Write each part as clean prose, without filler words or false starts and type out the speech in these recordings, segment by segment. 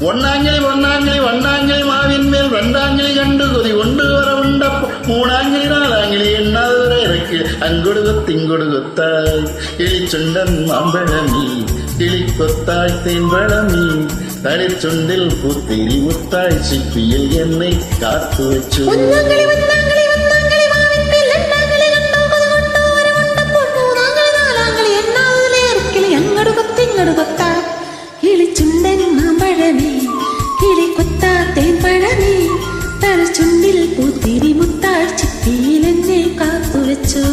ഒന്നാങ്കിളി ഒന്നാങ്കിളി വണ്ണാങ്കിളി മാവിന്മേൽ രണ്ടാങ്കിളി കണ്ടു കൊതി കൊണ്ടുവര ഉണ്ടപ്പോ മൂന്നാങ്കിളി നാലാങ്കിളി എണ്ണാതെ ഇറക്ക് അങ്കൊടുകൊത്തിങ്കൊടുകൊത്തായി കിളിച്ചുണ്ടൻ മാമ്പഴമീ കിളിക്കൊത്തായി തേൻപഴമീ തളിച്ചുണ്ടിൽ പുത്തിരി മുത്തായി ചിപ്പിയിൽ എന്നെ കാത്തുവച്ചു. കിളിച്ചുണ്ടൻ മാമ്പഴമേ കിളിക്കൊത്താ തേൻപഴമേ തലച്ചുണ്ടിൽ പൂത്തിരി മുത്തായി ചിപ്പിയിൽ എന്നെ കാത്തുവച്ചു.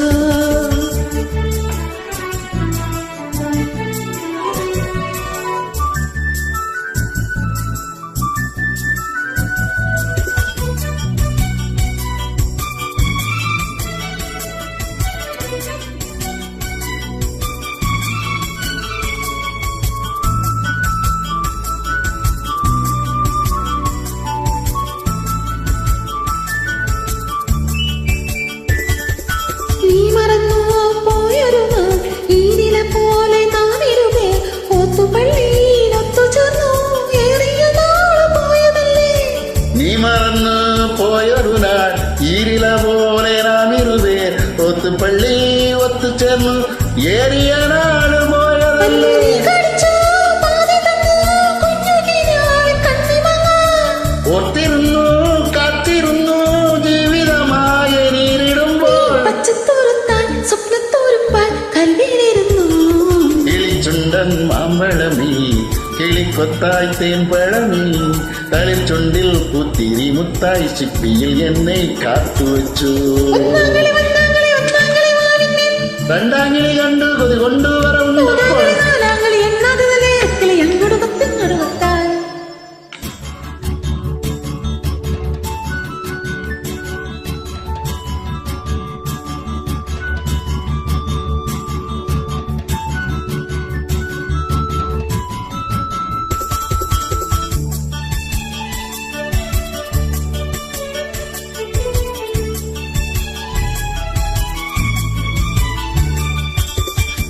നീ മറന്നു പോയൊരു ഈരില പോലെ നാമിരുമേ ഒത്തുപള്ളിയിലൊത്തുചേർന്നു ഏറിയ നാള് പോയതല്ലേ. നീ മറന്നു പോയൊരു നാൾ ഈരില പോലെ നാമിരുമേ ഒത്തുപള്ളി ഒത്തുചേർന്നു ഏറിയ നാള് പോയതല്ലേ. ഓർത്തിരുന്നു കാത്തിരുന്നു ജീവിതമായ നീരിടുമ്പോൾ സ്വപ്നത്തോരുപ്പാൻ കൽവിയിലിരുന്നു. കിളിച്ചുണ്ടൻ മാമ്പഴമീ കിളിക്കൊത്തായി തേൻപഴമീ തളിച്ചുണ്ടിൽ പുത്തിരി മുത്തായി ചിപ്പിയിൽ എന്നെ കാത്തുവച്ചു. രണ്ടാങ്കിളി കണ്ടു കൊതി കൊണ്ടുവര ഉണ്ടപ്പോൾ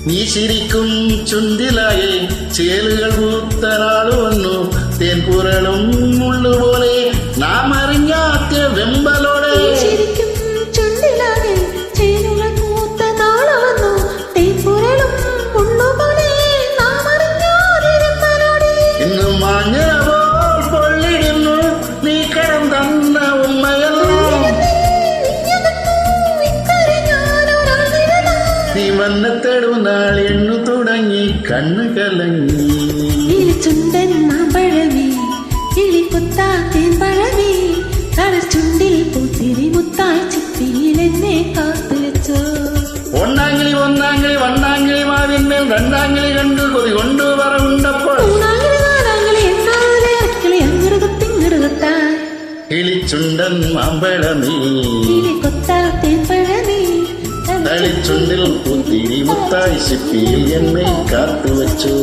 നീ ശരിക്കും ചുണ്ടിലായി ചേലുകൾ പൂത്ത നാളു വന്നു തേൻപുരളും മുള്ളുപോലെ നാം അറിഞ്ഞാത്ത വെമ്പലോടെ. ശരിക്കും ചുണ്ടിലാകെ ചേലുകൾ പൂത്ത നാളു വന്നു തേൻപുരളും മുള്ളുപോലെ നാം അറിഞ്ഞാതിരുന്നലോടെ. ഇന്ന് മാഞ്ഞപ്പോൾ പൊള്ളിടുന്നു നീ കടം തന്ന ഉമ്മയല്ലോ. നീ വന്നെത്തേടും നാൾ എണ്ണു തുടങ്ങി കണ്ണു കലങ്ങി. കിളിച്ചുണ്ടൻ മാമ്പഴമേ കിളിക്കൊത്താ തേൻപഴമേ തലച്ചുണ്ടിൽ പൂത്തിരി മുത്തായി ചിപ്പിയിൽ എന്നെ കാത്തുവച്ചു. ഒന്നാങ്കിളി ഒന്നാങ്കിളി വണ്ണാങ്കിളി മാവിന്മേൽ രണ്ടാങ്കിളി കണ്ടു കൊതി കൊണ്ടുവര ഉണ്ടപ്പോൾ മൂന്നാങ്കിളി നാലാങ്കിളി എണ്ണാതെ ഇറക്കിളി അങ്ങടുകൊത്തിങ്ങടുകൊത്തായി കിളിച്ചുണ്ടൻ മാമ്പഴമേ കിളിക്കൊത്താ തേൻപഴമേ തളിച്ചുണ്ടിൽ പുത്തിരി മുത്തായി ചിപ്പിയിൽ എന്നെ കാത്തുവച്ചു.